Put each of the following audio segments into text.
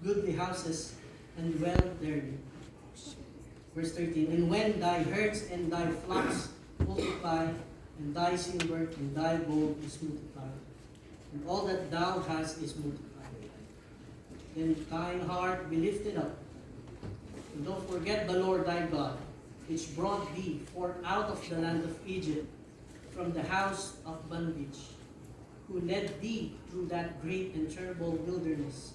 goodly houses, and dwell therein. Verse 13, and when thy herds and thy flocks multiply, and thy silver and thy gold is multiplied, and all that thou hast is multiplied, then thine heart be lifted up. And don't forget the Lord thy God, which brought thee forth out of the land of Egypt, from the house of bondage, who led thee through that great and terrible wilderness,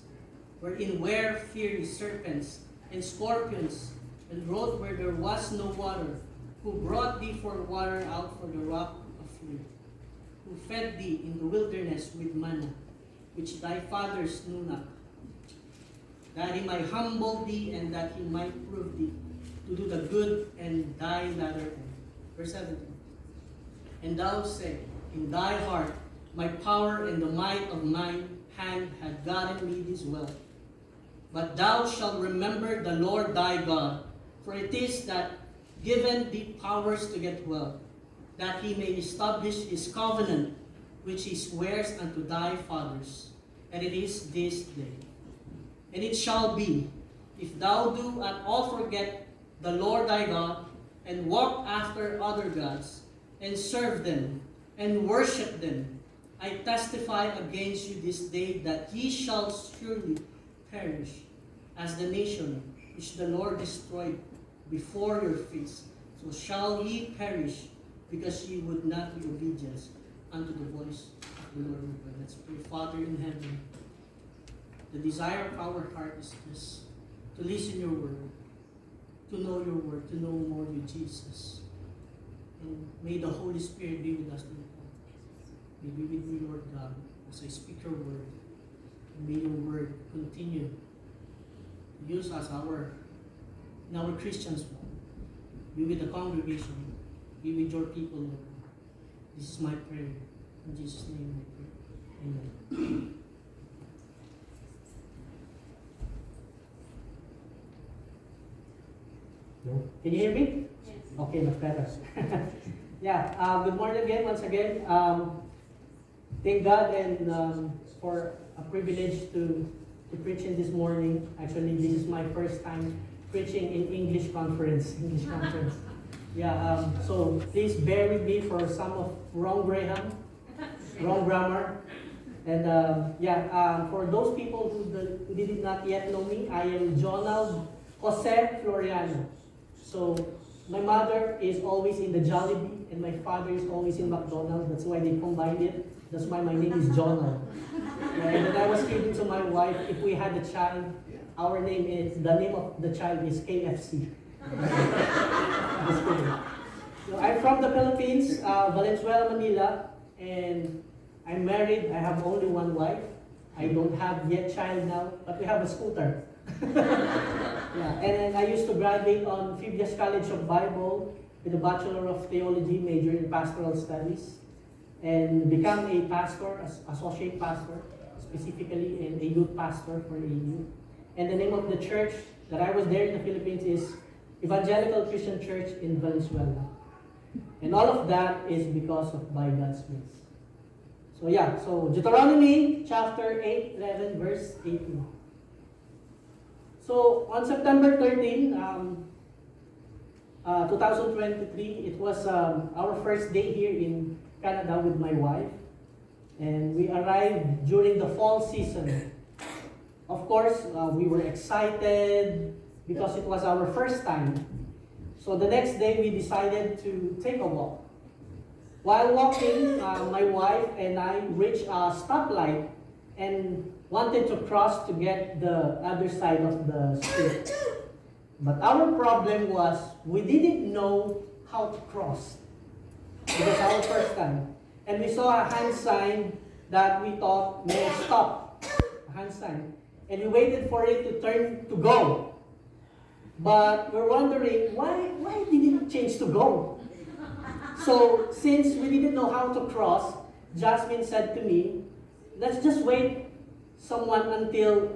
wherein were fiery serpents and scorpions, and road where there was no water, who brought thee for water out for the rock of flint, who fed thee in the wilderness with manna, which thy fathers knew not, that he might humble thee, and that he might prove thee to do the good and thy latter end. Verse 17. And thou say in thy heart, my power and the might of mine hand had gotten me this wealth. But thou shalt remember the Lord thy God, for it is that given thee powers to get wealth, that he may establish his covenant, which he swears unto thy fathers. And it is this day. And it shall be, if thou do at all forget the Lord thy God, and walk after other gods, and serve them, and worship them, I testify against you this day that ye shall surely perish as the nation which the Lord destroyed before your face. So shall ye perish, because ye would not be obedient unto the voice of the Lord. Let's pray. Father in heaven, the desire of our heart is this, to listen your word, to know your word, to know more of you, Jesus. And may the Holy Spirit be with us today. May be with me, Lord God, as I speak your word. And may your word continue to use us in our Christian's walk. Be with the congregation. Be with your people, Lord. This is my prayer. In Jesus' name I pray. Amen. Can you hear me? Yes. Okay, much better. Good morning again, once again. Thank God and for a privilege to preach in this morning. Actually, this is my first time preaching in English conference. So please bear with me for some of wrong grammar. And for those people who did not yet know me, I am Jonald Jose Floriano. So my mother is always in the Jollibee and my father is always in McDonald's. That's why they combined it. That's why my name is Jonald. And then I was kidding to my wife, if we had a child, the name of the child is KFC. Just kidding. So I'm from the Philippines, Valenzuela, Manila, and I'm married. I have only one wife. I don't have yet child now, but we have a scooter. And then I used to graduate on Phoebius College of Bible with a Bachelor of Theology, major in Pastoral Studies, and become a pastor, associate pastor, specifically, and a youth pastor for AU. And the name of the church that I was there in the Philippines is Evangelical Christian Church in Valenzuela. And all of that is because of by God's grace. So Deuteronomy chapter 8, 11, verse 18. So on September 13, 2023, it was our first day here in Canada with my wife. And we arrived during the fall season. Of course, we were excited because it was our first time. So the next day, we decided to take a walk. While walking, my wife and I reached a stoplight and wanted to cross to get the other side of the street. But our problem was we didn't know how to cross. It was our first time. And we saw a hand sign that we thought may stop. A hand sign. And we waited for it to turn to go. But we're wondering, why didn't it change to go? So, since we didn't know how to cross, Jasmine said to me, let's just wait someone until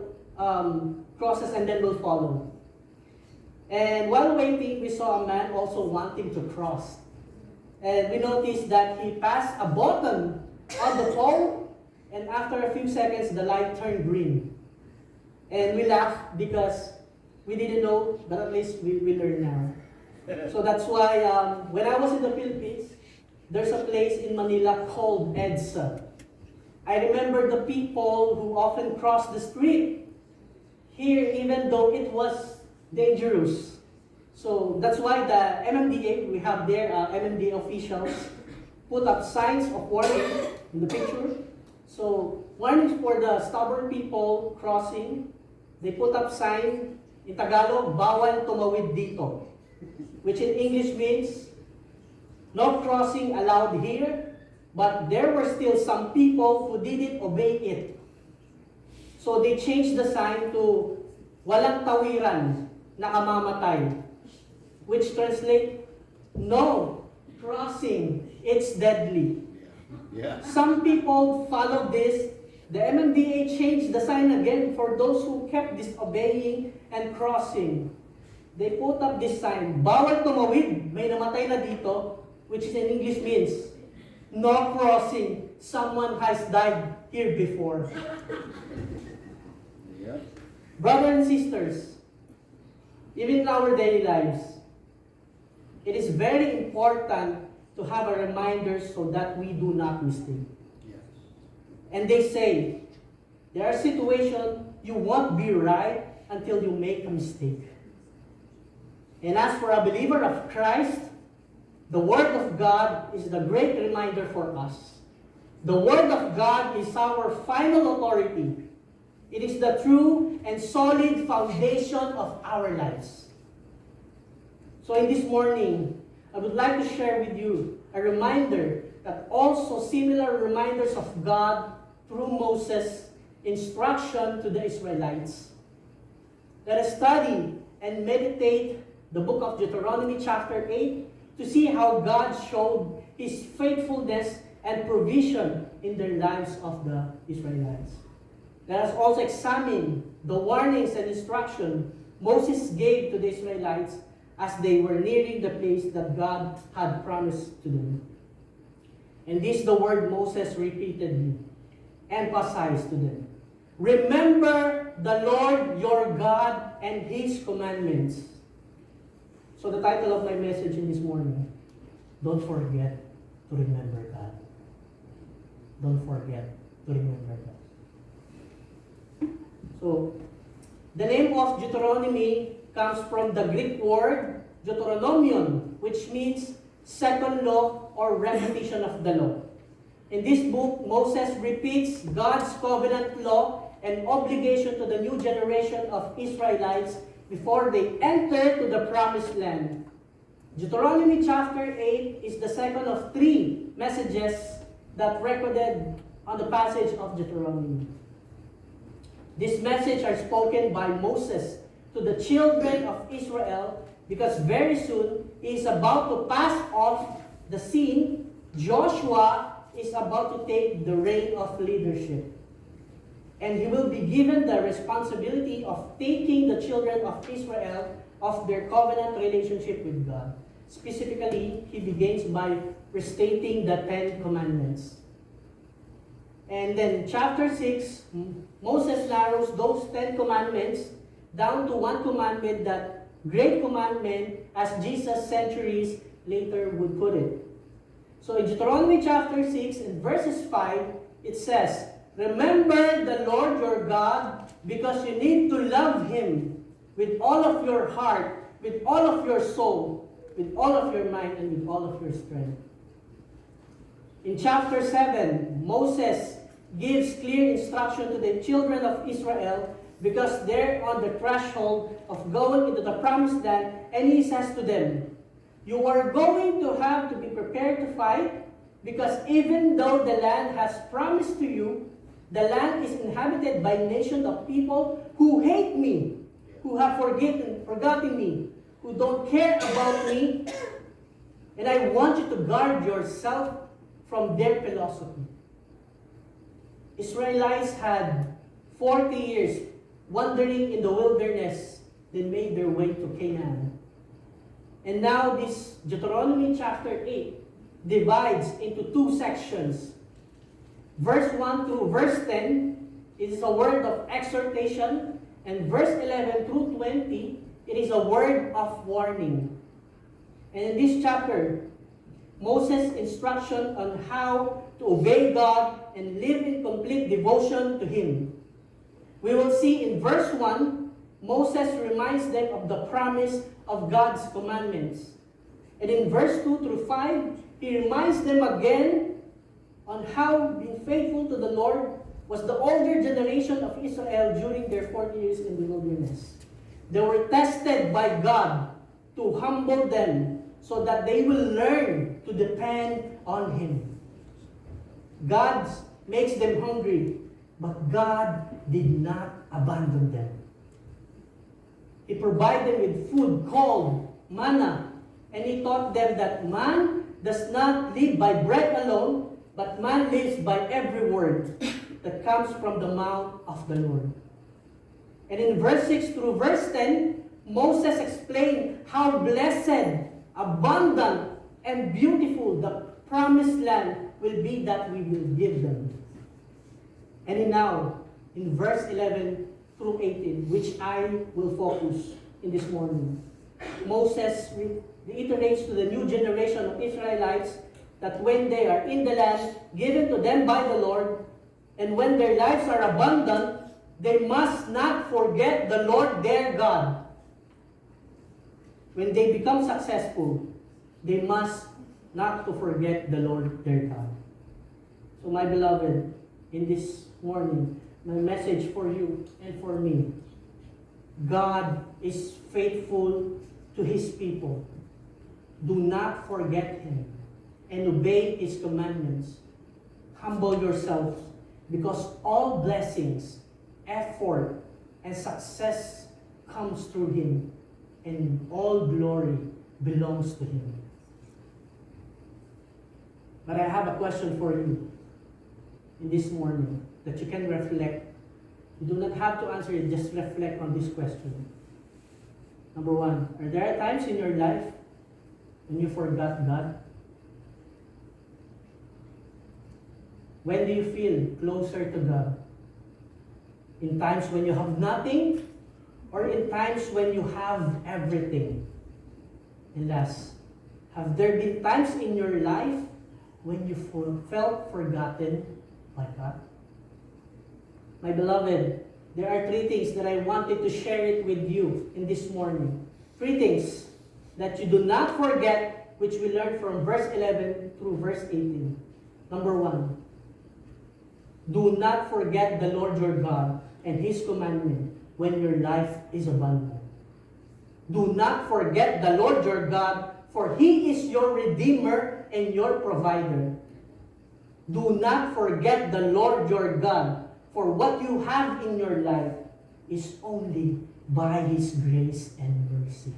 crosses and then we'll follow. And while waiting, we saw a man also wanting to cross. And we noticed that he passed a button on the pole, and after a few seconds, the light turned green. And we laugh because we didn't know, but at least we learn now. So that's why when I was in the Philippines, there's a place in Manila called EDSA. I remember the people who often crossed the street here, even though it was dangerous. So that's why the MMDA, we have there MMDA officials put up signs of warning in the picture. So warnings for the stubborn people crossing. They put up sign in Tagalog, bawal tumawid dito, which in English means no crossing allowed here. But there were still some people who didn't obey it. So they changed the sign to walang tawiran, nakamamatay, which translate no crossing, it's deadly. Yeah. Some people followed this. The MMDA changed the sign again for those who kept disobeying and crossing. They put up this sign, bawal tumawid, may namatay na dito, which in English means no crossing, someone has died here before. Yeah. Brothers and sisters, even in our daily lives, it is very important to have a reminder so that we do not mistake. Yes. And they say, there are situations you won't be right until you make a mistake. And as for a believer of Christ, the Word of God is the great reminder for us. The Word of God is our final authority. It is the true and solid foundation of our lives. So in this morning, I would like to share with you a reminder that also similar reminders of God through Moses' instruction to the Israelites. Let us study and meditate the book of Deuteronomy chapter 8 to see how God showed His faithfulness and provision in the lives of the Israelites. Let us also examine the warnings and instruction Moses gave to the Israelites as they were nearing the place that God had promised to them. And this the word Moses repeatedly emphasized to them. Remember the Lord your God and His commandments. So the title of my message in this morning, don't forget to remember God. Don't forget to remember God. So, the name of Deuteronomy comes from the Greek word Deuteronomion, which means second law or repetition of the law. In this book, Moses repeats God's covenant law and obligation to the new generation of Israelites before they enter to the promised land. Deuteronomy chapter 8 is the second of three messages that recorded on the passage of Deuteronomy. These messages are spoken by Moses to the children of Israel because very soon he is about to pass off the scene. Joshua is about to take the reign of leadership. And he will be given the responsibility of taking the children of Israel of their covenant relationship with God. Specifically, he begins by restating the 10 commandments. And then chapter 6, Moses narrows those 10 commandments down to one commandment, that great commandment, as Jesus centuries later would put it. So in Deuteronomy chapter 6 and verses 5, it says, remember the Lord your God, because you need to love Him with all of your heart, with all of your soul, with all of your mind, and with all of your strength. In chapter 7, Moses gives clear instruction to the children of Israel because they're on the threshold of going into the promised land, and he says to them, you are going to have to be prepared to fight, because even though the land has promised to you, the land is inhabited by nations of people who hate me, who have forgotten me, who don't care about me, and I want you to guard yourself from their philosophy. Israelites had 40 years wandering in the wilderness, then made their way to Canaan. And now this Deuteronomy chapter 8 divides into two sections. Verse 1 through verse 10 is a word of exhortation And verse 11 through 20, it is a word of warning. And in this chapter, Moses' instruction on how to obey God and live in complete devotion to Him. We will see in verse 1, Moses reminds them of the promise of God's commandments. And in verse 2 through 5, he reminds them again on how being faithful to the Lord was the older generation of Israel during their 40 years in the wilderness. They were tested by God to humble them so that they will learn to depend on Him. God makes them hungry, but God did not abandon them. He provided them with food called manna, and He taught them that man does not live by bread alone, but man lives by every word that comes from the mouth of the Lord. And in verse 6 through verse 10, Moses explained how blessed, abundant, and beautiful the promised land will be that we will give them. And now, in verse 11 through 18, which I will focus in this morning, Moses reiterates to the new generation of Israelites that when they are in the land given to them by the Lord, and when their lives are abundant, they must not forget the Lord their God. When they become successful, they must not to forget the Lord their God. So my beloved, in this morning, my message for you and for me, God is faithful to His people. Do not forget Him and obey His commandments. Humble yourselves, because all blessings, effort, and success comes through Him, and all glory belongs to Him. But I have a question for you in this morning that you can reflect. You do not have to answer it, just reflect on this question. Number one, are there times in your life when you forgot God? When do you feel closer to God? In times when you have nothing, or in times when you have everything? And last, have there been times in your life when you felt forgotten by God? My beloved, there are 3 things that I wanted to share it with you in this morning. 3 things that you do not forget, which we learned from verse 11 through verse 18. Number 1, do not forget the Lord your God and His commandment when your life is abundant. Do not forget the Lord your God, for He is your Redeemer and your provider. Do not forget the Lord your God, for what you have in your life is only by His grace and mercy.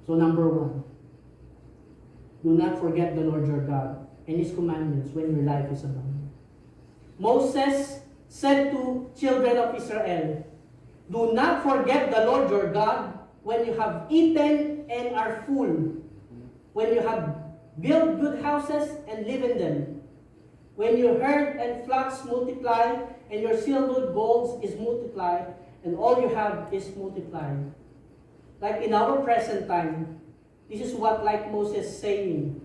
So number 1, do not forget the Lord your God and His commandments when your life is abundant. Moses said to children of Israel, do not forget the Lord your God when you have eaten and are full, when you have built good houses and live in them, when your herd and flocks multiply, and your silver gold is multiplied, and all you have is multiplied. Like in our present time, this is what like Moses saying,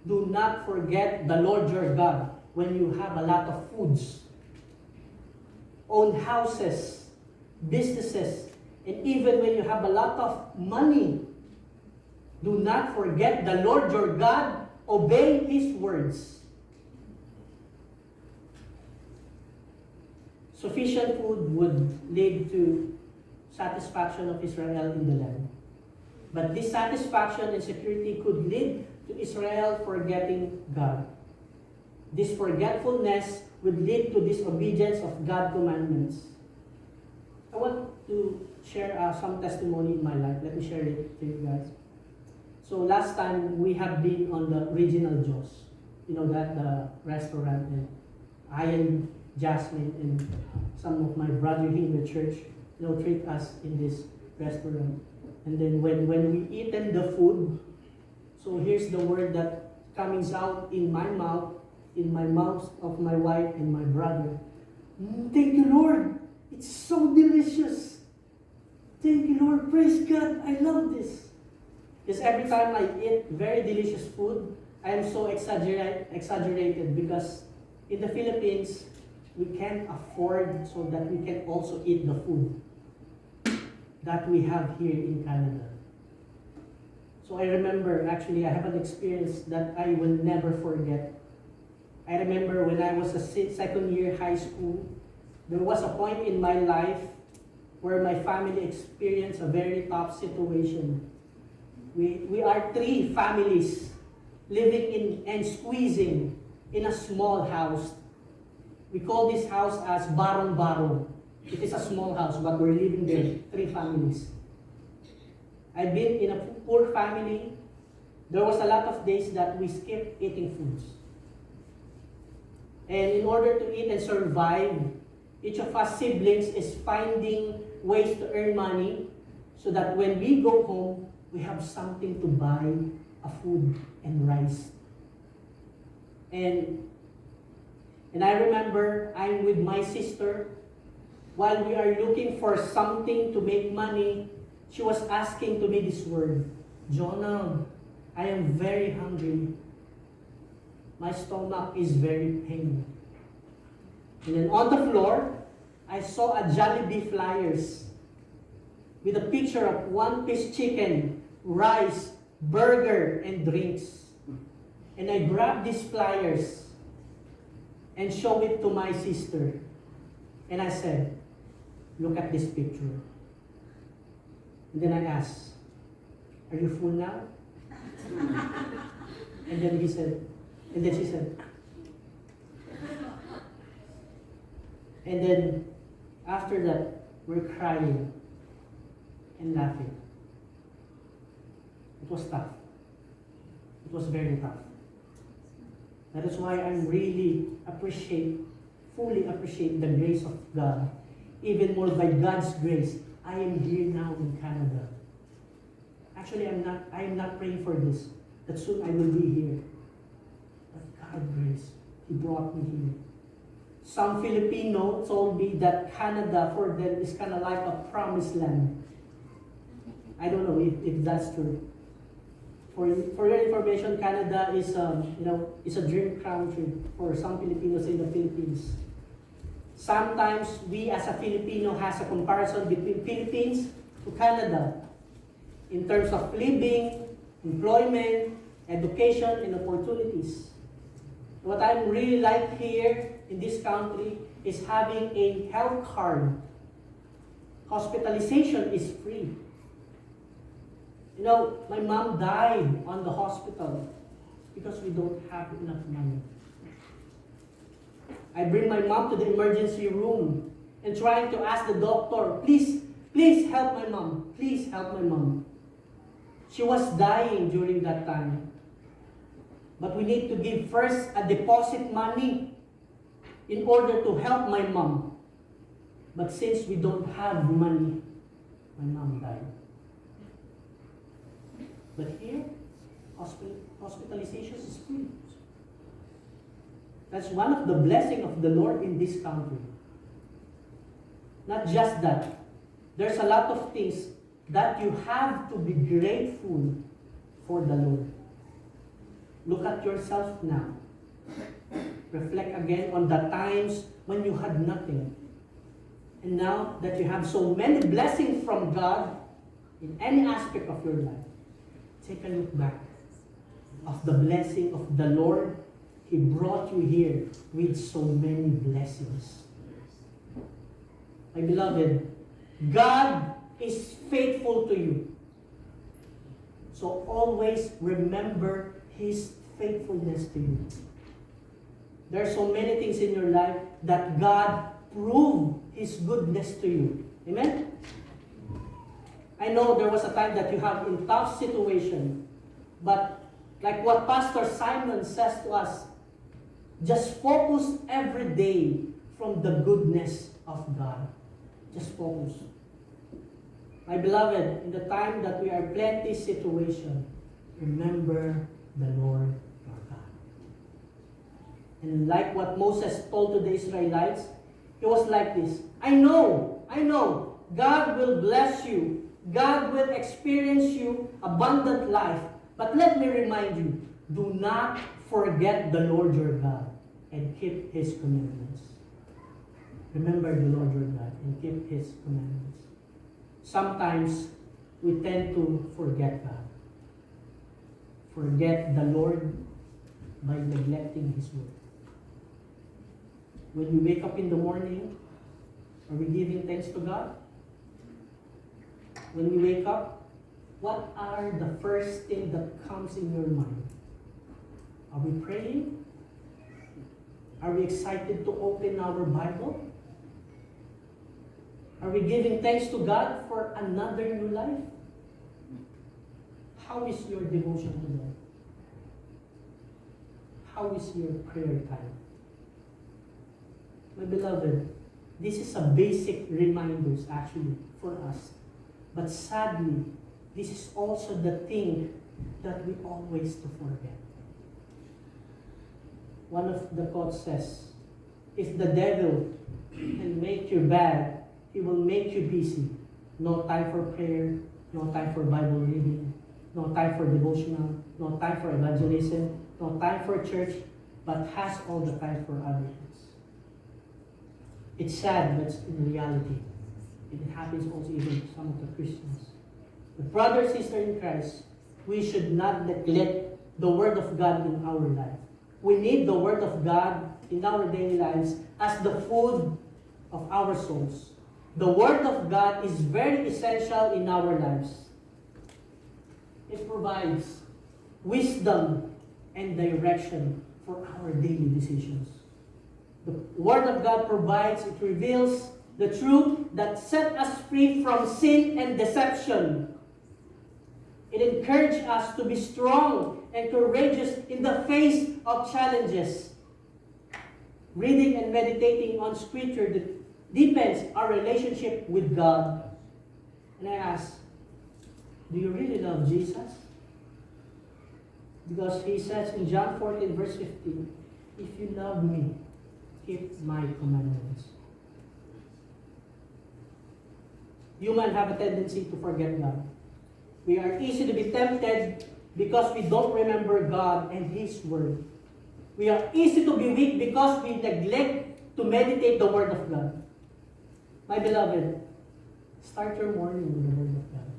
do not forget the Lord your God when you have a lot of foods, own houses, businesses, and even when you have a lot of money. Do not forget the Lord your God. Obey His words. Sufficient food would lead to satisfaction of Israel in the land. But this satisfaction and security could lead to Israel forgetting God. This forgetfulness would lead to disobedience of God's commandments. I want to share some testimony in my life. Let me share it to you guys. So last time we have been on the Original Jaws. You know that, the restaurant, and I and Jasmine and some of my brother here in the church, treat us in this restaurant. And then when we eaten the food, so here's the word that comes out in my mouth of my wife and my brother. Thank you, Lord. It's so delicious. Thank you, Lord. Praise God. I love this. Because every time I eat very delicious food, I am so exaggerated because in the Philippines, we can't afford so that we can also eat the food that we have here in Canada. So I remember, actually, I have an experience that I will never forget. I remember when I was a second year high school, there was a point in my life where my family experienced a very tough situation. We are 3 families living in and squeezing in a small house. We call this house as Barong-Barong. It is a small house, but we're living there, 3 families. I've been in a poor family. There was a lot of days that we skipped eating foods. And in order to eat and survive, each of us siblings is finding ways to earn money so that when we go home, we have something to buy, a food and rice. And I remember I'm with my sister. While we are looking for something to make money, she was asking to me this word, Jonah, I am very hungry. My stomach is very painful. And then on the floor, I saw a Jollibee flyers with a picture of 1-piece chicken, rice, burger, and drinks. And I grabbed these flyers and showed it to my sister. And I said, look at this picture. And then I asked, are you full now? And then she said, and then after that, we're crying and laughing. It was tough. It was very tough. That is why I really fully appreciate the grace of God. Even more by God's grace, I am here now in Canada. Actually, I am not praying for this, that soon I will be here. But God's grace, He brought me here. Some Filipino told me that Canada for them is kind of like a promised land. I don't know if that's true. For your information, Canada is is a dream country for some Filipinos in the Philippines. Sometimes we as a Filipino has a comparison between Philippines to Canada in terms of living, employment, education, and opportunities. What I really like here in this country is having a health card. Hospitalization is free. My mom died on the hospital because we don't have enough money. I bring my mom to the emergency room and trying to ask the doctor, please help my mom. Please help my mom. She was dying during that time. But we need to give first a deposit money in order to help my mom. But since we don't have money, my mom died. But here, hospitalization is free. That's one of the blessings of the Lord in this country. Not just that. There's a lot of things that you have to be grateful for the Lord. Look at yourself now. Reflect again on the times when you had nothing. And now that you have so many blessings from God in any aspect of your life, take a look back of the blessing of the Lord. He brought you here with so many blessings. My beloved, God is faithful to you. So always remember His faithfulness to you. There are so many things in your life that God proved His goodness to you. Amen? I know there was a time that you have in tough situation, but like what Pastor Simon says to us, just focus every day from the goodness of God. Just focus. My beloved, in the time that we are plenty situation, remember the Lord your God. And like what Moses told to the Israelites, He was like this. I know, God will bless you. God will experience you abundant life. But let me remind you, do not forget the Lord your God and keep His commandments. Remember the Lord your God and keep His commandments. Sometimes we tend to forget God. Forget the Lord by neglecting His word. When we wake up in the morning, are we giving thanks to God? When we wake up, what are the first thing that comes in your mind? Are we praying? Are we excited to open our Bible? Are we giving thanks to God for another new life? How is your devotion to God? How is your prayer time? My beloved, this is a basic reminders actually for us. But sadly, this is also the thing that we always to forget. One of the quotes says, if the devil can make you bad, he will make you busy. No time for prayer, no time for Bible reading, no time for devotional, no time for evangelism, no time for church, but has all the time for other things. It's sad, but in reality, it happens also even to some of the Christians. But brothers, sisters in Christ, we should not neglect the Word of God in our life. We need the Word of God in our daily lives as the food of our souls. The Word of God is very essential in our lives. It provides wisdom and direction for our daily decisions. The Word of God provides, it reveals the truth that set us free from sin and deception. It encourages us to be strong and courageous in the face of challenges. Reading and meditating on Scripture deepens our relationship with God. And I ask, do you really love Jesus? Because He says in John 14 verse 15, if you love me, keep my commandments. Humans have a tendency to forget God. We are easy to be tempted because we don't remember God and His Word. We are easy to be weak because we neglect to meditate the Word of God. My beloved, start your morning with the Word of God.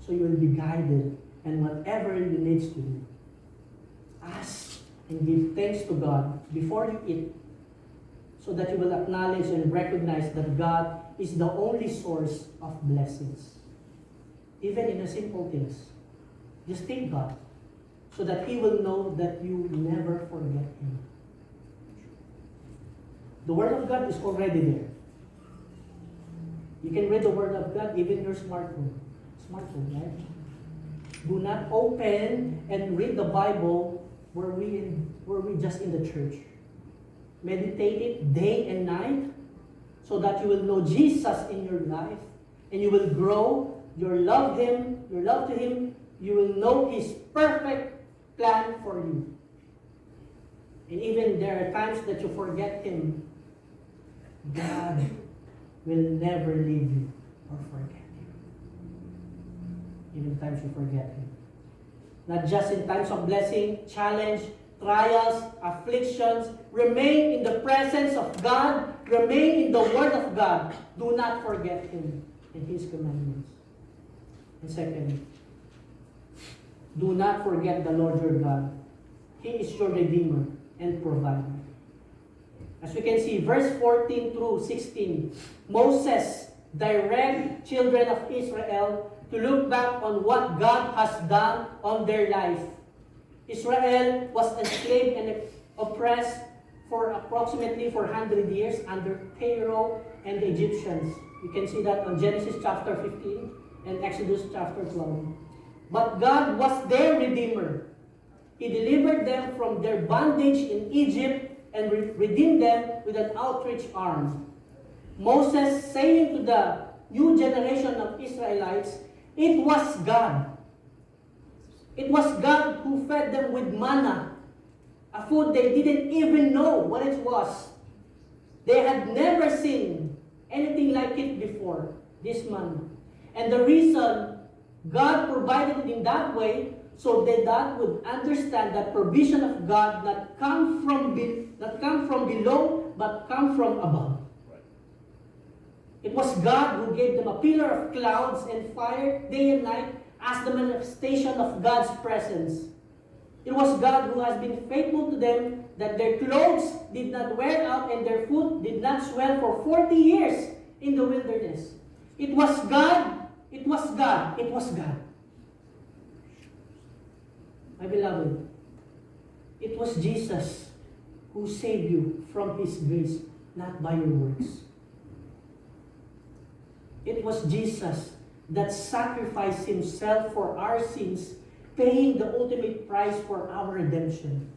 So you will be guided and whatever you need to do. Ask and give thanks to God before you eat so that you will acknowledge and recognize that God is the only source of blessings. Even in the simple things. Just thank God so that He will know that you never forget Him. The Word of God is already there. You can read the Word of God even in your smartphone. Right? Do not open and read the Bible where we just in the church. Meditate it day and night so that you will know Jesus in your life and you will grow your love to Him. You will know His perfect plan for you. And even there are times that you forget Him, God will never leave you or forget you. Even times you forget Him. Not just in times of blessing, challenge, trials, afflictions. Remain in the presence of God. Remain in the Word of God. Do not forget Him and His commandments. And second, do not forget the Lord your God. He is your Redeemer and provider. As we can see, verse 14 through 16, Moses directs children of Israel to look back on what God has done on their life. Israel was enslaved and oppressed for approximately 400 years under Pharaoh and the Egyptians. You can see that on Genesis chapter 15 and Exodus chapter 12. But God was their Redeemer. He delivered them from their bondage in Egypt and redeemed them with an outstretched arm. Moses saying to the new generation of Israelites, it was God. It was God who fed them with manna, a food they didn't even know what it was. They had never seen anything like it before, this man. And the reason God provided it in that way, so that God would understand that provision of God not come from below, but come from above. It was God who gave them a pillar of clouds and fire day and night as the manifestation of God's presence. It was God who has been faithful to them, that their clothes did not wear out and their foot did not swell for 40 years in the wilderness. It was God. It was God. It was God. My beloved, it was Jesus who saved you from His grace, not by your works. It was Jesus that sacrificed Himself for our sins, paying the ultimate price for our redemption.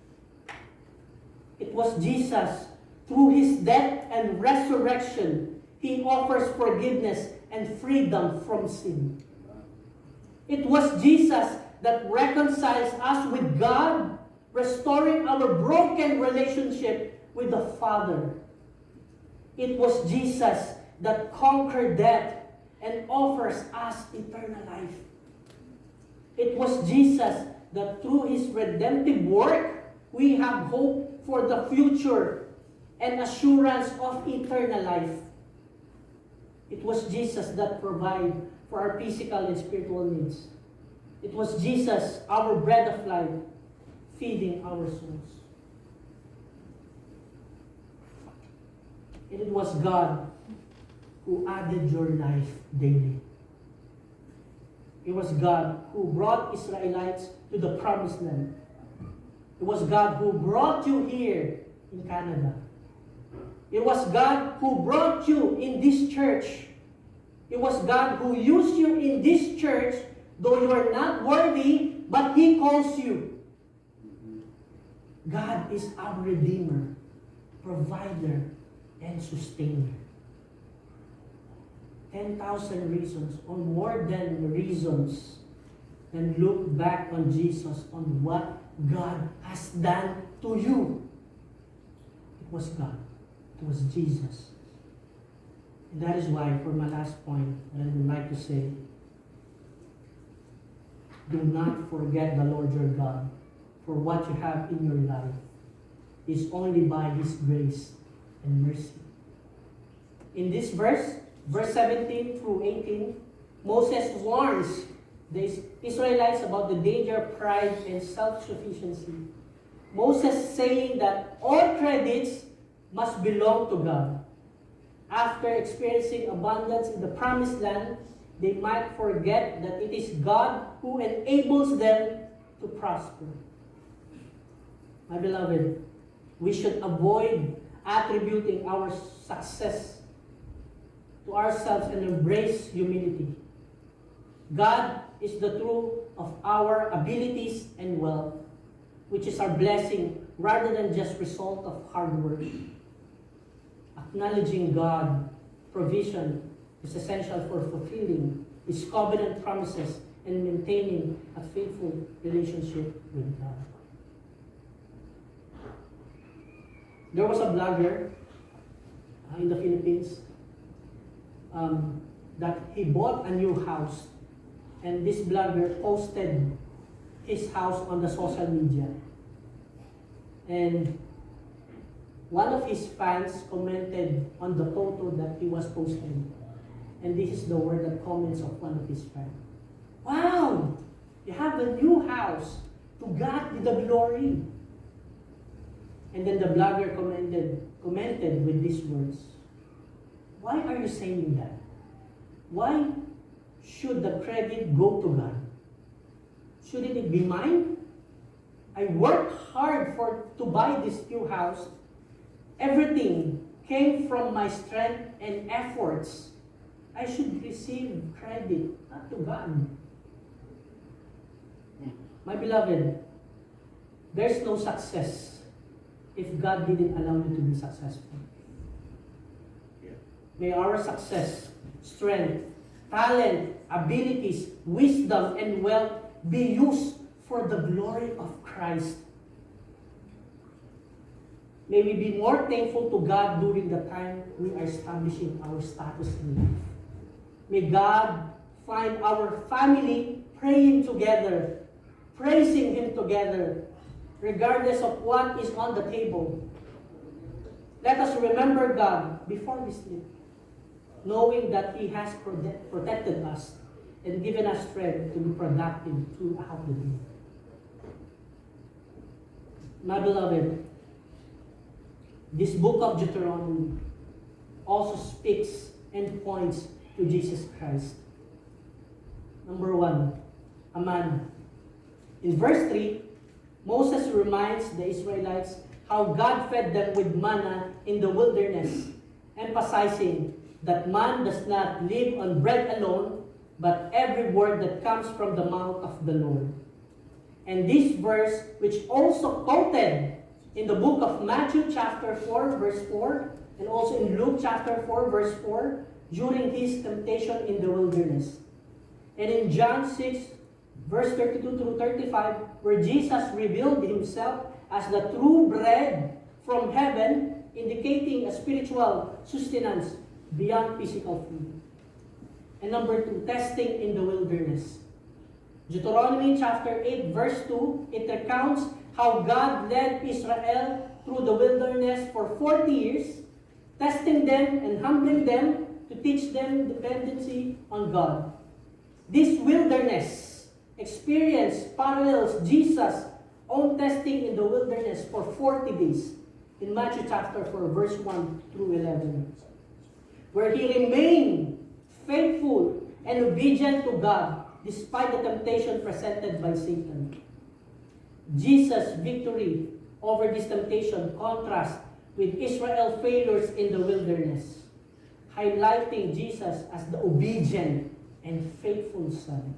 It was Jesus, through His death and resurrection, He offers forgiveness and freedom from sin. It was Jesus that reconciles us with God, restoring our broken relationship with the Father. It was Jesus that conquered death and offers us eternal life. It was Jesus that through His redemptive work, we have hope for the future and assurance of eternal life. It was Jesus that provided for our physical and spiritual needs. It was Jesus, our bread of life, feeding our souls. And it was God who added your life daily. It was God who brought Israelites to the promised land. It was God who brought you here in Canada. It was God who brought you in this church. It was God who used you in this church, though you are not worthy, but He calls you. God is our Redeemer, Provider, and Sustainer. 10,000 reasons, or more than reasons, and look back on Jesus, on what God has done to you. It was God. It was Jesus. And that is why, for my last point, I would like to say, do not forget the Lord your God, for what you have in your life is only by His grace and mercy. In this verse 17 through 18, Moses warns the Israelites about the danger of pride and self-sufficiency. Moses saying that all credits must belong to God. After experiencing abundance in the promised land, they might forget that it is God who enables them to prosper. My beloved, we should avoid attributing our success to ourselves and embrace humility. God is the truth of our abilities and wealth, which is our blessing rather than just result of hard work. Acknowledging God's provision is essential for fulfilling His covenant promises and maintaining a faithful relationship with God. There was a blogger in the Philippines that he bought a new house, and this blogger posted his house on the social media. And one of his fans commented on the photo that he was posting. And this is the word that comments of one of his fans. Wow! You have a new house. To God be the glory. And then the blogger commented with these words. Why are you saying that? Why should the credit go to God? Shouldn't it be mine? I worked hard to buy this new house. Everything came from my strength and efforts. I should receive credit, not to God. My beloved, there's no success if God didn't allow you to be successful. May our success, strength, talent, abilities, wisdom, and wealth be used for the glory of Christ. May we be more thankful to God during the time we are establishing our status in life. May God find our family praying together, praising Him together, regardless of what is on the table. Let us remember God before we sleep, knowing that He has protected us and given us strength to be productive throughout the day. My beloved, this book of Deuteronomy also speaks and points to Jesus Christ. Number 1, a man. In verse 3, Moses reminds the Israelites how God fed them with manna in the wilderness, emphasizing that man does not live on bread alone, but every word that comes from the mouth of the Lord. And this verse, which also quoted in the book of Matthew chapter 4, verse 4, and also in Luke chapter 4, verse 4, during his temptation in the wilderness. And in John 6, verse 32 through 35, where Jesus revealed himself as the true bread from heaven, indicating a spiritual sustenance beyond physical food. And number 2, testing in the wilderness. Deuteronomy chapter 8, verse 2, it recounts how God led Israel through the wilderness for 40 years, testing them and humbling them to teach them dependency on God. This wilderness experience parallels Jesus' own testing in the wilderness for 40 days in Matthew chapter 4, verse 1 through 11, where he remained faithful and obedient to God despite the temptation presented by Satan. Jesus' victory over this temptation contrasts with Israel's failures in the wilderness, highlighting Jesus as the obedient and faithful son.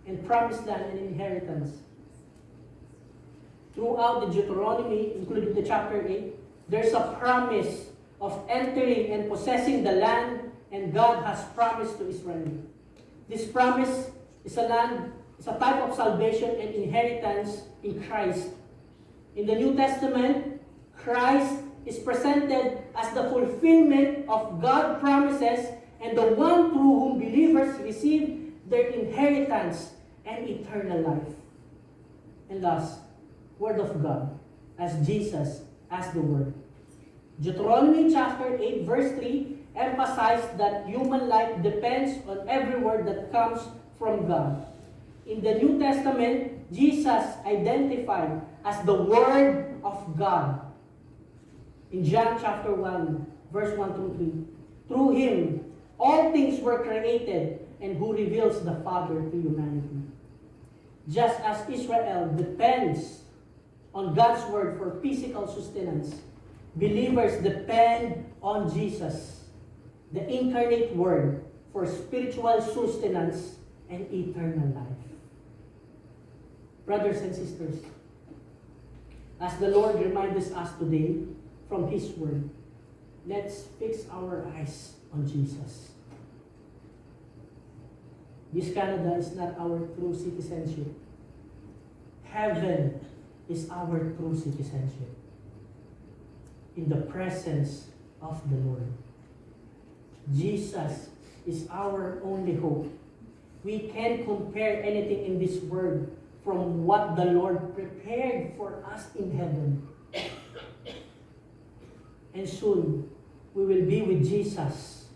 And promised land and inheritance. Throughout the Deuteronomy, including the chapter 8, there's a promise of entering and possessing the land, and God has promised to Israel. This promise is a land, is a type of salvation and inheritance in Christ. In the New Testament, Christ is presented as the fulfillment of God's promises and the one through whom believers receive their inheritance and eternal life. And last, Word of God, as Jesus as the Word. Deuteronomy chapter 8, verse 3 emphasized that human life depends on every word that comes from God. In the New Testament, Jesus identified as the Word of God. In John chapter 1, verse 1 through 3, through Him, all things were created, and who reveals the Father to humanity. Just as Israel depends on God's Word for physical sustenance, believers depend on Jesus, the incarnate Word, for spiritual sustenance and eternal life. Brothers and sisters, as the Lord reminds us today from His Word, let's fix our eyes on Jesus. This Canada is not our true citizenship. Heaven is our true citizenship. In the presence of the Lord. Jesus is our only hope. We can't compare anything in this world from what the Lord prepared for us in heaven. And soon, we will be with Jesus.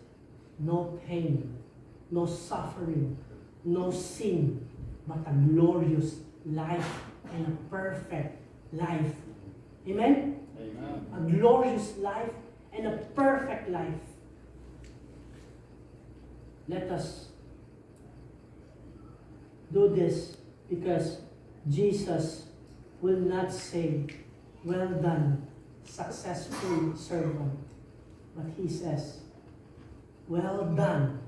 No pain, no suffering, no sin, but a glorious life and a perfect life. Amen? Amen. A glorious life and a perfect life. Let us do this because Jesus will not say, "Well done, successful servant," but He says, "Well done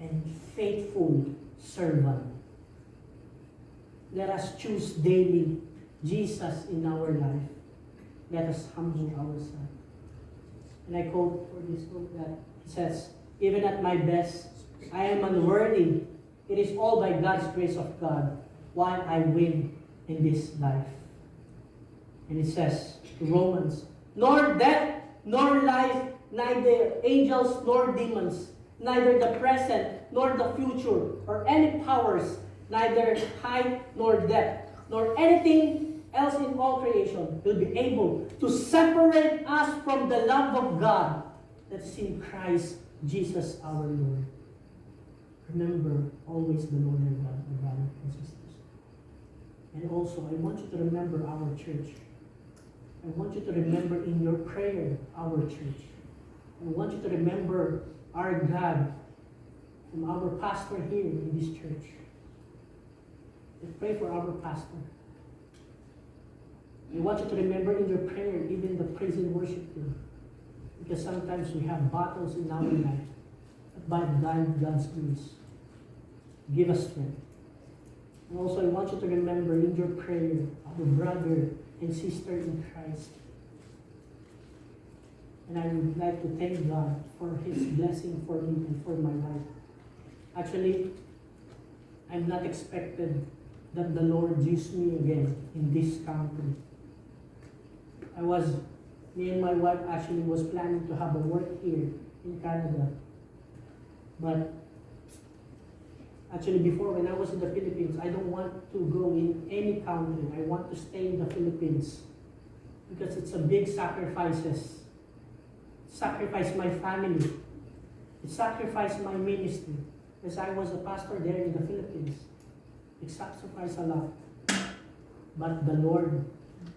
and faithful servant." Let us choose daily Jesus in our life. Let us humble ourselves. And I quote for this book that it says, "Even at my best, I am unworthy. It is all by God's grace of God while I win in this life." And it says to Romans, nor death, nor life, neither angels nor demons, neither the present nor the future, or any powers, neither height nor depth, nor anything else in all creation will be able to separate us from the love of God that's in Christ Jesus our Lord. Remember always the Lord your God, my brothers and sisters. And also, I want you to remember our church. I want you to remember in your prayer our church. I want you to remember our God and our pastor here in this church. And pray for our pastor. I want you to remember in your prayer even the praise and worship team. Because sometimes we have battles in our life. But by God's grace, give us strength. And also I want you to remember in your prayer our brother and sister in Christ. And I would like to thank God for His blessing for me and for my wife. Actually, I'm not expected that the Lord used me again in this country. Me and my wife actually was planning to have a work here in Canada. But actually before, when I was in the Philippines, I don't want to go in any country. I want to stay in the Philippines because it's a big sacrifices. Sacrifice my family. It sacrificed my ministry. Because I was a pastor there in the Philippines. It sacrificed a lot. But the Lord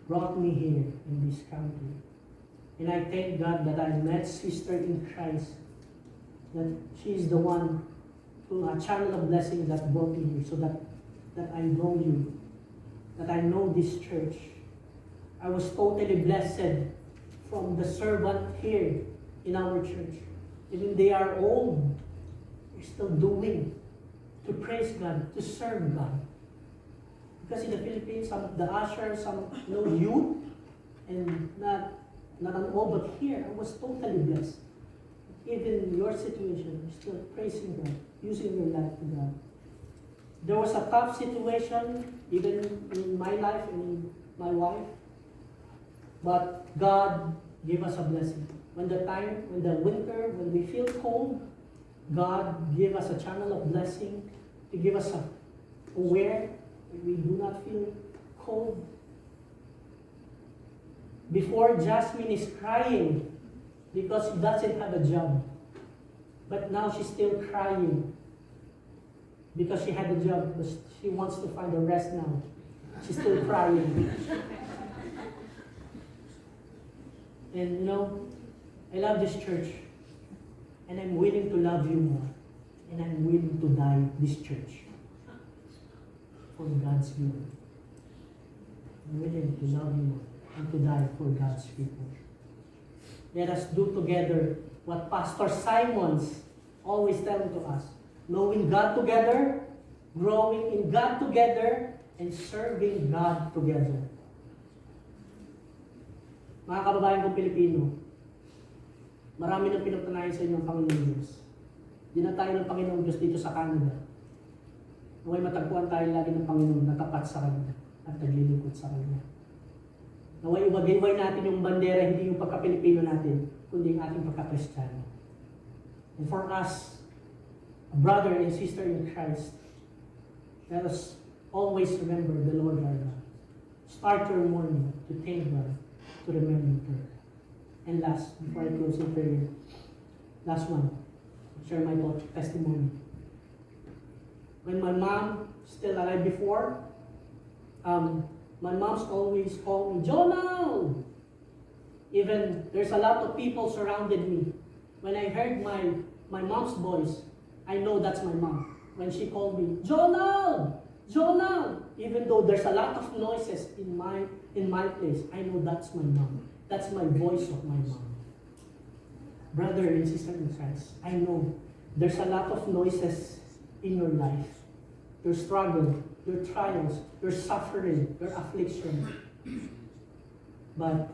brought me here in this country. And I thank God that I met sister in Christ. That she is the one to a channel of blessing that brought me here so that I know you. That I know this church. I was totally blessed from the servant here in our church. Even they are old, they're still doing to praise God, to serve God. Because in the Philippines, some of the ushers, some youth, and not an old, but here I was totally blessed. Even in your situation, you're still praising God, using your life to God. There was a tough situation, even in my life and in my wife, but God gave us a blessing. When the winter, when we feel cold, God gave us a channel of blessing to give us a where we do not feel cold. Before, Jasmine is crying because she doesn't have a job. But now she's still crying because she had a job, but she wants to find a rest now. She's still crying. And I love this church. And I'm willing to love you more. And I'm willing to die this church for God's glory. I'm willing to love you more and to die for God's people. Let us do together what Pastor Simons always tells to us. Knowing God together, growing in God together, and serving God together. Mga kababayan kong Pilipino, marami nang pinagtanayan sa inyo ang Panginoon Diyos. Dinatayo ng Panginoon Diyos dito sa Canada. Naway matagpuan tayo lagi ng Panginoon na tapat sa Kanya at naglilingkod sa Kanya. Naway iwagayway natin yung bandera, hindi yung pagka-Pilipino natin, kundi yung ating pagka-Kristiyano. And for us, a brother and sister in Christ, let us always remember the Lord our God. Start your morning to thank God, to remember her. And last, before I close in prayer, last one, I'll share my testimony. When my mom still alive before, my mom's always called me, Jonah! Even there's a lot of people surrounded me. When I heard my mom's voice, I know that's my mom. When she called me, Jonah! Jonah! Even though there's a lot of noises in my place, I know that's my mom. That's my voice of my mom. Brother and sister in Christ, I know there's a lot of noises in your life. Your struggle, your trials, your suffering, your affliction. But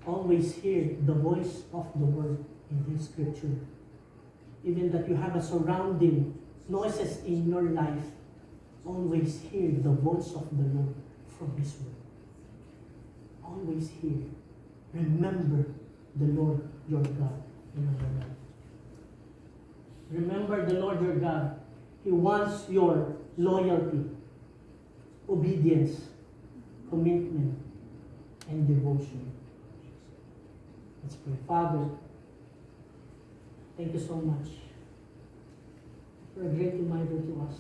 always hear the voice of the word in this scripture. Even that you have a surrounding noises in your life, always hear the voice of the Lord from His word. always here. Remember the Lord your God in our life. Remember the Lord your God. He wants your loyalty, obedience, commitment, and devotion. Let's pray. Father, thank you so much for a great reminder to us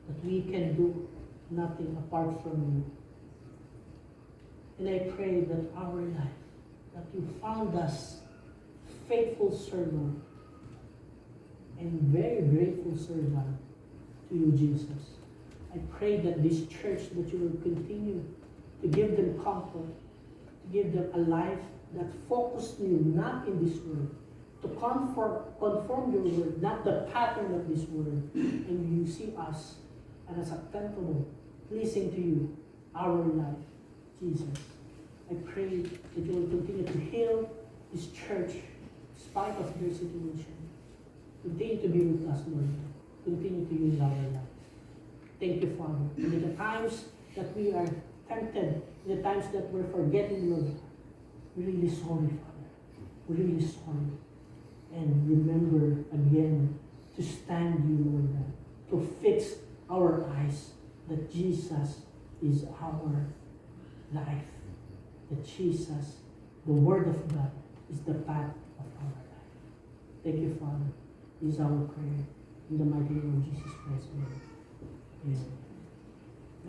that we can do nothing apart from you. And I pray that our life, that you found us faithful servant and very grateful servant to you, Jesus. I pray that this church, that you will continue to give them comfort, to give them a life that focuses you not in this world, to conform your word, not the pattern of this world. And you see us as acceptable, pleasing to you, our life, Jesus. I pray that you will continue to heal this church in spite of their situation. Continue to be with us, Lord. Continue to use our life. Thank you, Father. And in the times that we are tempted, in the times that we're forgetting, Lord, we're really sorry, Father. We're really sorry. And remember again to stand you, Lord, to fix our eyes that Jesus is our life. That Jesus, the Word of God, is the path of our life. Thank you, Father. This is our prayer. In the mighty name of Jesus Christ, Lord. Amen.